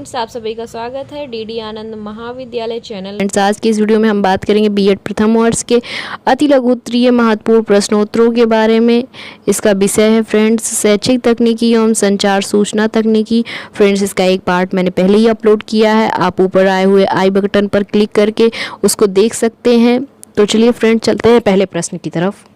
Friends, आप सभी का स्वागत है डीडी आनंद महाविद्यालय चैनल। फ्रेंड्स, आज की इस वीडियो में हम बात करेंगे बीएड प्रथम वर्ष के अति लघु उत्तरीय महत्वपूर्ण प्रश्नोत्तरों के बारे में। इसका विषय है फ्रेंड्स शैक्षिक तकनीकी एवं संचार सूचना तकनीकी। फ्रेंड्स, इसका एक पार्ट मैंने पहले ही अपलोड किया है, आप ऊपर आए हुए आई बटन पर क्लिक करके उसको देख सकते हैं। तो चलिए फ्रेंड्स, चलते हैं पहले प्रश्न की तरफ।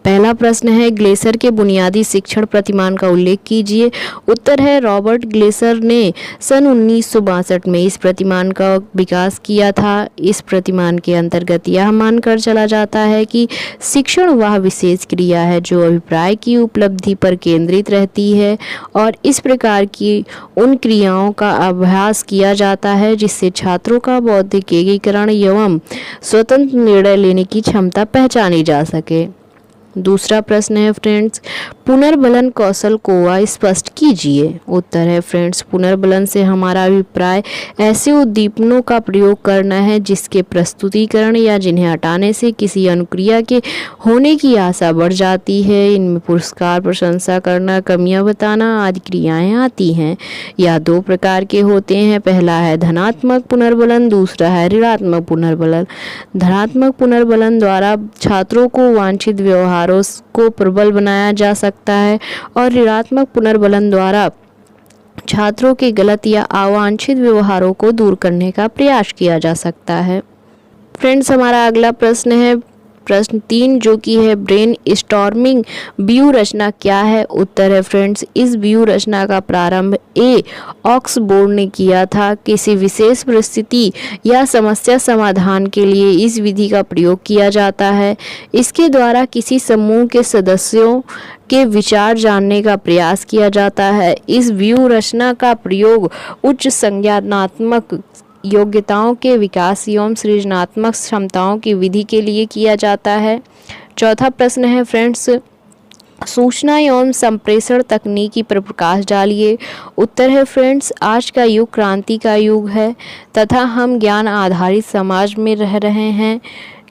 पहला प्रश्न है, ग्लेसर के बुनियादी शिक्षण प्रतिमान का उल्लेख कीजिए। उत्तर है, रॉबर्ट ग्लेसर ने सन 1962 में इस प्रतिमान का विकास किया था। इस प्रतिमान के अंतर्गत यह मानकर चला जाता है कि शिक्षण वह विशेष क्रिया है जो अभिप्राय की उपलब्धि पर केंद्रित रहती है और इस प्रकार की उन क्रियाओं का अभ्यास किया जाता है जिससे छात्रों का बौद्धिक एकीकरण एवं स्वतंत्र निर्णय लेने की क्षमता पहचानी जा सके। दूसरा प्रश्न है फ्रेंड्स, पुनर्बलन कौशल को स्पष्ट कीजिए। उत्तर है फ्रेंड्स, पुनर्बलन से हमारा अभिप्राय ऐसे उद्दीपनों का प्रयोग करना है जिसके प्रस्तुतिकरण या जिन्हें हटाने से किसी अनुक्रिया के होने की आशा बढ़ जाती है। इनमें पुरस्कार, प्रशंसा करना, कमियां बताना आदि क्रियाएं आती हैं। यह दो प्रकार के होते हैं। पहला है धनात्मक पुनर्बलन, दूसरा है ऋणात्मक पुनर्बलन। धनात्मक पुनर्बलन द्वारा छात्रों को वांछित व्यवहार को प्रबल बनाया जा सकता है और ऋणात्मक पुनर्बलन द्वारा छात्रों के गलत या अवांछित व्यवहारों को दूर करने का प्रयास किया जा सकता है। फ्रेंड्स, हमारा अगला प्रश्न है प्रश्न 3, जो कि है ब्रेन स्टॉर्मिंग व्यू रचना क्या है। उत्तर है फ्रेंड्स, इस व्यू रचना का प्रारंभ ए ऑक्सबोर्ड ने किया था। किसी विशेष परिस्थिति या समस्या समाधान के लिए इस विधि का प्रयोग किया जाता है। इसके द्वारा किसी समूह के सदस्यों के विचार जानने का प्रयास किया जाता है। इस व्यू रचना का प्रयोग उच्च संज्ञानात्मक योग्यताओं के विकास एवं सृजनात्मक क्षमताओं की विधि के लिए किया जाता है। चौथा प्रश्न है फ्रेंड्स, सूचना एवं संप्रेषण तकनीकी पर प्रकाश डालिए। उत्तर है फ्रेंड्स, आज का युग क्रांति का युग है तथा हम ज्ञान आधारित समाज में रह रहे हैं।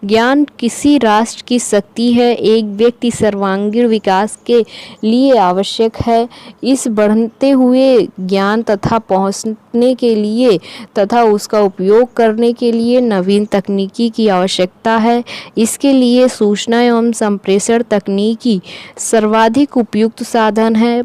ज्ञान किसी राष्ट्र की शक्ति है, एक व्यक्ति सर्वांगीण विकास के लिए आवश्यक है। इस बढ़ते हुए ज्ञान तथा पहुंचने के लिए तथा उसका उपयोग करने के लिए नवीन तकनीकी की आवश्यकता है। इसके लिए सूचना एवं संप्रेषण तकनीकी सर्वाधिक उपयुक्त साधन है।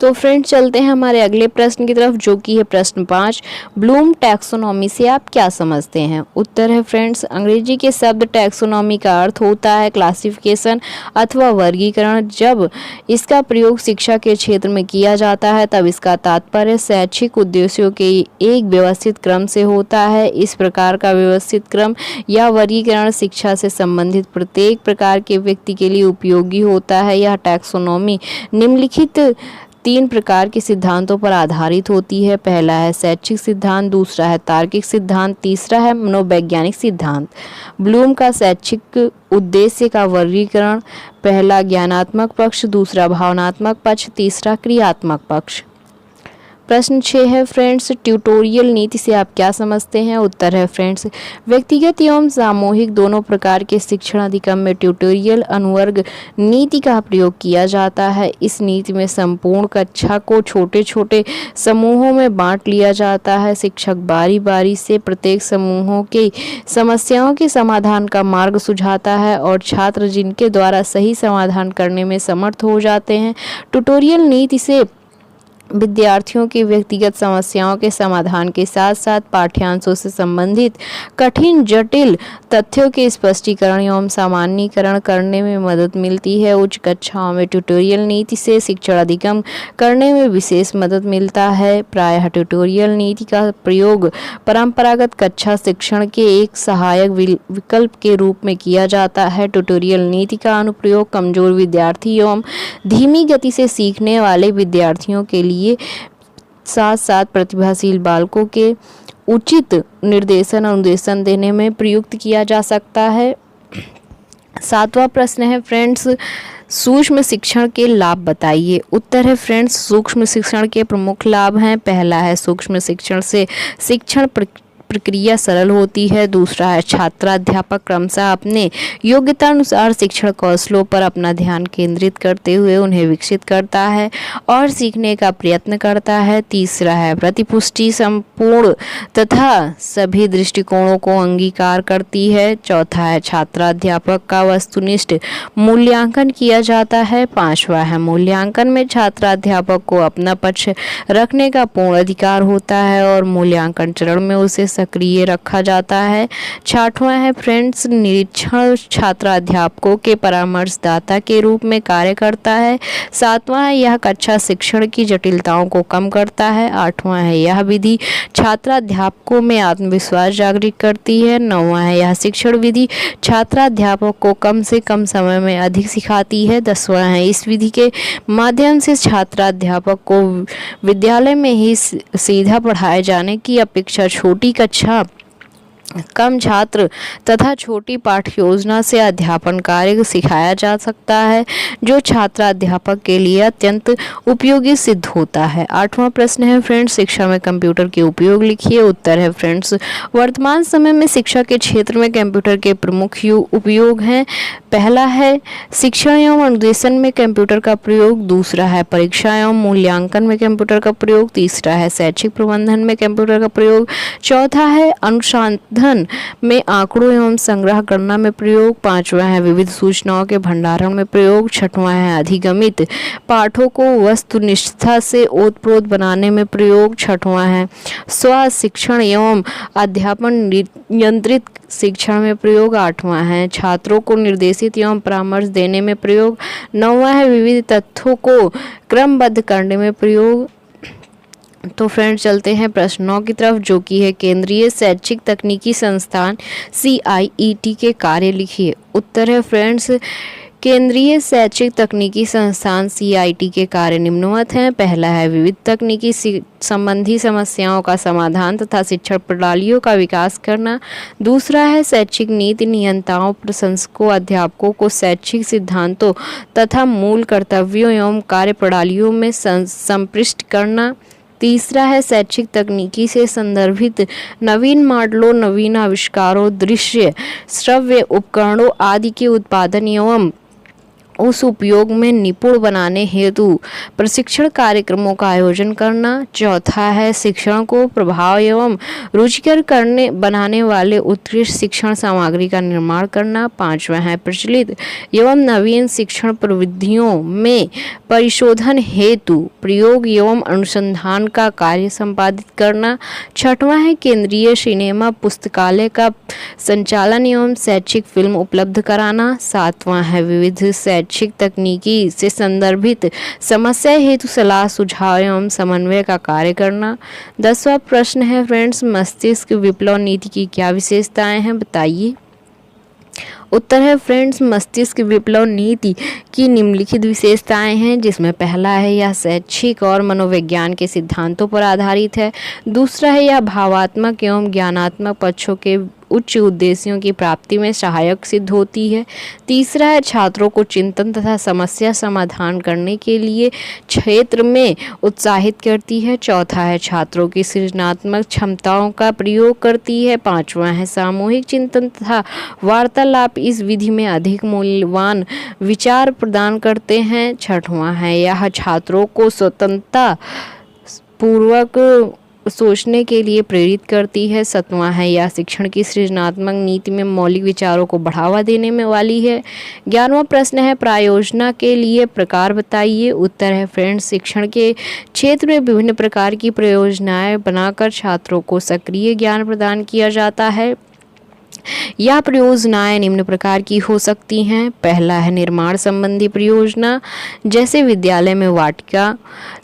तो फ्रेंड्स, चलते हैं हमारे अगले प्रश्न की तरफ, जो कि है प्रश्न 5, ब्लूम टैक्सोनॉमी से आप क्या समझते हैं। उत्तर है फ्रेंड्स, अंग्रेजी के शब्द टैक्सोनॉमी का अर्थ होता है क्लासिफिकेशन अथवा वर्गीकरण। जब इसका प्रयोग शिक्षा के क्षेत्र में किया जाता है तब इसका तात्पर्य शैक्षिक उद्देश्यों के एक व्यवस्थित क्रम से होता है। इस प्रकार का व्यवस्थित क्रम या वर्गीकरण शिक्षा से संबंधित प्रत्येक प्रकार के व्यक्ति के लिए उपयोगी होता है। यह टैक्सोनॉमी निम्नलिखित 3 प्रकार के सिद्धांतों पर आधारित होती है। पहला है शैक्षिक सिद्धांत, दूसरा है तार्किक सिद्धांत, तीसरा है मनोवैज्ञानिक सिद्धांत। ब्लूम का शैक्षिक उद्देश्य का वर्गीकरण, पहला ज्ञानात्मक पक्ष, दूसरा भावनात्मक पक्ष, तीसरा क्रियात्मक पक्ष। प्रश्न 6 है फ्रेंड्स, ट्यूटोरियल नीति से आप क्या समझते हैं। उत्तर है फ्रेंड्स, व्यक्तिगत एवं सामूहिक दोनों प्रकार के शिक्षण अधिगम में ट्यूटोरियल अनुवर्ग नीति का प्रयोग किया जाता है। इस नीति में संपूर्ण कक्षा को छोटे छोटे समूहों में बांट लिया जाता है। शिक्षक बारी बारी से प्रत्येक समूहों की समस्याओं के समाधान का मार्ग सुझाता है और छात्र जिनके द्वारा सही समाधान करने में समर्थ हो जाते हैं। ट्यूटोरियल नीति से विद्यार्थियों की व्यक्तिगत समस्याओं के समाधान के साथ साथ पाठ्यांशों से संबंधित कठिन जटिल तथ्यों के स्पष्टीकरण एवं सामान्यीकरण करने में मदद मिलती है। उच्च कक्षाओं में ट्यूटोरियल नीति से शिक्षण अधिगम करने में विशेष मदद मिलता है। प्रायः ट्यूटोरियल नीति का प्रयोग परंपरागत कक्षा शिक्षण के एक सहायक विकल्प के रूप में किया जाता है। ट्यूटोरियल नीति का अनुप्रयोग कमजोर विद्यार्थी एवं धीमी गति से सीखने वाले विद्यार्थियों के लिए साथ साथ प्रतिभाशील बालकों के उचित निर्देशन अनुदेशन देने में प्रयुक्त किया जा सकता है। 7वां प्रश्न है फ्रेंड्स, सूक्ष्म शिक्षण के लाभ बताइए। उत्तर है फ्रेंड्स, सूक्ष्म शिक्षण के प्रमुख लाभ हैं। पहला है सूक्ष्म शिक्षण से शिक्षण प्रक्रिया सरल होती है। दूसरा है छात्राध्यापक क्रमशः अपने योग्यता अनुसार शिक्षण कौशलों पर अपना ध्यान केंद्रित करते हुए उन्हें विकसित करता है और सीखने का प्रयत्न करता है। तीसरा है प्रतिपुष्टि संपूर्ण तथा सभी दृष्टिकोणों को अंगीकार करती है। चौथा है छात्राध्यापक का वस्तुनिष्ठ मूल्यांकन किया जाता है। पांचवा है मूल्यांकन में छात्राध्यापक को अपना पक्ष रखने का पूर्ण अधिकार होता है और मूल्यांकन चरण में उसे सक्रिय रखा जाता है। छठवां है फ्रेंड्स निरीक्षण छात्राध्यापकों के परामर्शदाता के रूप में कार्य करता है। सातवां है यह कक्षा शिक्षण की जटिलताओं को कम करता है। आठवां है यह विधि छात्राध्यापकों में आत्मविश्वास जागृत करती है। नौवां है यह शिक्षण विधि छात्राध्यापक को कम से कम समय में अधिक सिखाती है। 10वां है इस विधि के माध्यम से छात्राध्यापक को विद्यालय में ही सीधा पढ़ाए जाने की अपेक्षा छोटी कक्षा, कम छात्र तथा छोटी पाठ्य योजना से अध्यापन कार्य सिखाया जा सकता है, जो छात्राध्यापक के लिए अत्यंत उपयोगी सिद्ध होता है। 8वां प्रश्न है फ्रेंड्स शिक्षा में कंप्यूटर के उपयोग लिखिए। उत्तर है फ्रेंड्स वर्तमान समय में शिक्षा के क्षेत्र में कंप्यूटर के प्रमुख उपयोग हैं। पहला है शिक्षण एवं अनुदेशन में कंप्यूटर का प्रयोग। दूसरा है परीक्षा एवं मूल्यांकन में कंप्यूटर का प्रयोग। तीसरा है शैक्षिक प्रबंधन में कंप्यूटर का प्रयोग। चौथा है अनुसंधान में आंकड़ों एवं संग्रह गणना में प्रयोग। पांचवा है विविध सूचनाओं के भंडारण में प्रयोग। छठवां है अधिगमित पाठों को वस्तुनिष्ठता से ओतप्रोत बनाने में प्रयोग। छठवां है स्व शिक्षण एवं अध्यापन नियंत्रित शिक्षण में प्रयोग। आठवां है छात्रों को निर्देशित एवं परामर्श देने में प्रयोग। नौवां है विविध तथ्यों को क्रमबद्ध करने में प्रयोग। तो फ्रेंड्स चलते हैं प्रश्न 9 की तरफ, जो कि है केंद्रीय शैक्षिक तकनीकी संस्थान CIET के कार्य लिखिए। उत्तर है फ्रेंड्स केंद्रीय शैक्षिक तकनीकी संस्थान CIET के कार्य निम्नवत हैं। पहला है विविध तकनीकी संबंधी समस्याओं का समाधान तथा शिक्षण प्रणालियों का विकास करना। दूसरा है शैक्षिक नीति नियंताओं, प्रशंसकों, अध्यापकों को शैक्षिक सिद्धांतों तथा मूल कर्तव्यों एवं कार्य प्रणालियों में संपृष्ट करना। तीसरा है शैक्षिक तकनीकी से संदर्भित नवीन मॉडलों, नवीन आविष्कारों, दृश्य श्रव्य उपकरणों आदि के उत्पादन एवं उस उपयोग में निपुण बनाने हेतु प्रशिक्षण कार्यक्रमों का आयोजन करना। चौथा है शिक्षण को प्रभाव एवं रुचिकर बनाने वाले उत्कृष्ट शिक्षण सामग्री का निर्माण करना। पांचवा है प्रचलित एवं नवीन शिक्षण प्रविधियों में परिशोधन हेतु प्रयोग एवं अनुसंधान का कार्य संपादित करना। छठवां है केंद्रीय सिनेमा पुस्तकालय का संचालन एवं शैक्षिक फिल्म उपलब्ध कराना। सातवां है विविध शैक्षिक तकनीकी से संदर्भित समस्या हेतु सलाह, सुझाव एवं समन्वय का कार्य करना। 10वां प्रश्न है फ्रेंड्स मस्तिष्क विप्लव नीति की क्या विशेषताएं हैं, बताइए। उत्तर है फ्रेंड्स मस्तिष्क विप्लव नीति की निम्नलिखित विशेषताएं हैं, जिसमें पहला है यह शैक्षिक और मनोविज्ञान के सिद्धांतों पर आधारित है। दूसरा है यह भावात्मक एवं ज्ञानात्मक पक्षों के उच्च उद्देश्यों की प्राप्ति में सहायक सिद्ध होती है। तीसरा है छात्रों को चिंतन तथा समस्या समाधान करने के लिए क्षेत्र में उत्साहित करती है। चौथा है छात्रों की सृजनात्मक क्षमताओं का प्रयोग करती है। पांचवा है सामूहिक चिंतन तथा वार्तालाप इस विधि में अधिक मूल्यवान विचार प्रदान करते हैं। छठवां है यह छात्रों को स्वतंत्रता पूर्वक सोचने के लिए प्रेरित करती है। सातवां है यह शिक्षण की सृजनात्मक नीति में मौलिक विचारों को बढ़ावा देने में वाली है। 11वां प्रश्न है प्रायोजना के लिए प्रकार बताइए। उत्तर है फ्रेंड्स शिक्षण के क्षेत्र में विभिन्न प्रकार की परियोजनाएं बनाकर छात्रों को सक्रिय ज्ञान प्रदान किया जाता है। यह परियोजनाएं निम्न प्रकार की हो सकती हैं। पहला है निर्माण संबंधी परियोजना, जैसे विद्यालय में वाटिका,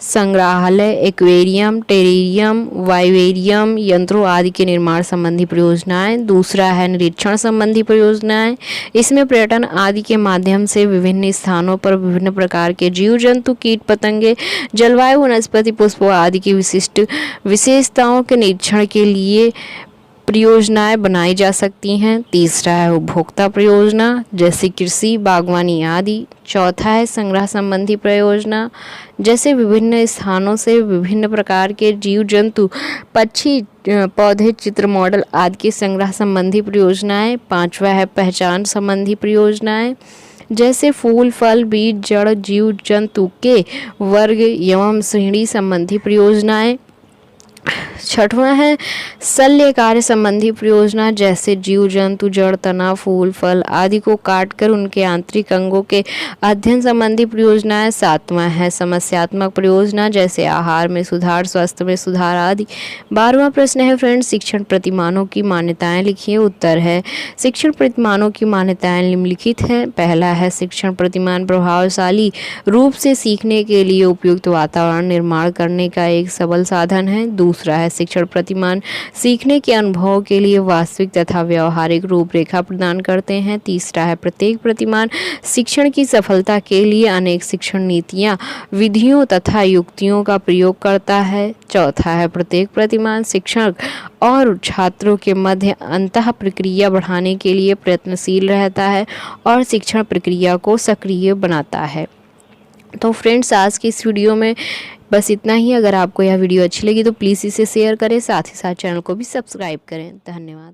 संग्रहालय, एक्वेरियम, टेरेरियम, वाइवेरियम, यंत्रों आदि के निर्माण संबंधी परियोजनाएं। दूसरा है निरीक्षण संबंधी परियोजनाएं, इसमें पर्यटन आदि के माध्यम से विभिन्न स्थानों पर विभिन्न प्रकार के जीव जंतु, कीट पतंगे, जलवायु, वनस्पति, पुष्पों आदि की विशिष्ट विशेषताओं के निरीक्षण के लिए परियोजनाएं बनाई जा सकती हैं। तीसरा है उपभोक्ता परियोजना जैसे कृषि, बागवानी आदि। चौथा है संग्रह संबंधी परियोजना जैसे विभिन्न स्थानों से विभिन्न प्रकार के जीव जंतु, पक्षी, पौधे, चित्र, मॉडल आदि के संग्रह संबंधी परियोजनाएं। पांचवा है पहचान संबंधी परियोजनाएं जैसे फूल, फल, बीज, जड़, जीव जंतु के वर्ग एवं श्रेणी संबंधी परियोजनाएं। छठवां है शल्य कार्य संबंधी परियोजना जैसे जीव जंतु, जड़, तना, फूल, फल आदि को काटकर उनके आंतरिक अंगों के अध्ययन संबंधी परियोजनाएं। सातवां है समस्यात्मक परियोजना जैसे आहार में सुधार, स्वास्थ्य में सुधार आदि। 12वां प्रश्न है फ्रेंड्स शिक्षण प्रतिमानों की मान्यताएं लिखिए। उत्तर है शिक्षण प्रतिमानों की मान्यताएं निम्नलिखित हैं। पहला है शिक्षण प्रतिमान प्रभावशाली रूप से सीखने के लिए उपयुक्त वातावरण निर्माण करने का एक सबल साधन है। दूसरा है शिक्षण प्रतिमान सीखने के अनुभव के लिए वास्तविक तथा व्यवहारिक रूपरेखा प्रदान करते हैं। तीसरा है प्रत्येक प्रतिमान शिक्षण की सफलता के लिए अनेक शिक्षण नीतियां, विधियों तथा युक्तियों का प्रयोग करता है। चौथा है प्रत्येक प्रतिमान शिक्षक और छात्रों के मध्य अंतः प्रक्रिया बढ़ाने के लिए प्रयत्नशील रहता है और शिक्षण प्रक्रिया को सक्रिय बनाता है। तो फ्रेंड्स आज की इस वीडियो में बस इतना ही। अगर आपको यह वीडियो अच्छी लगी तो प्लीज़ इसे शेयर करें, साथ ही साथ चैनल को भी सब्सक्राइब करें। धन्यवाद।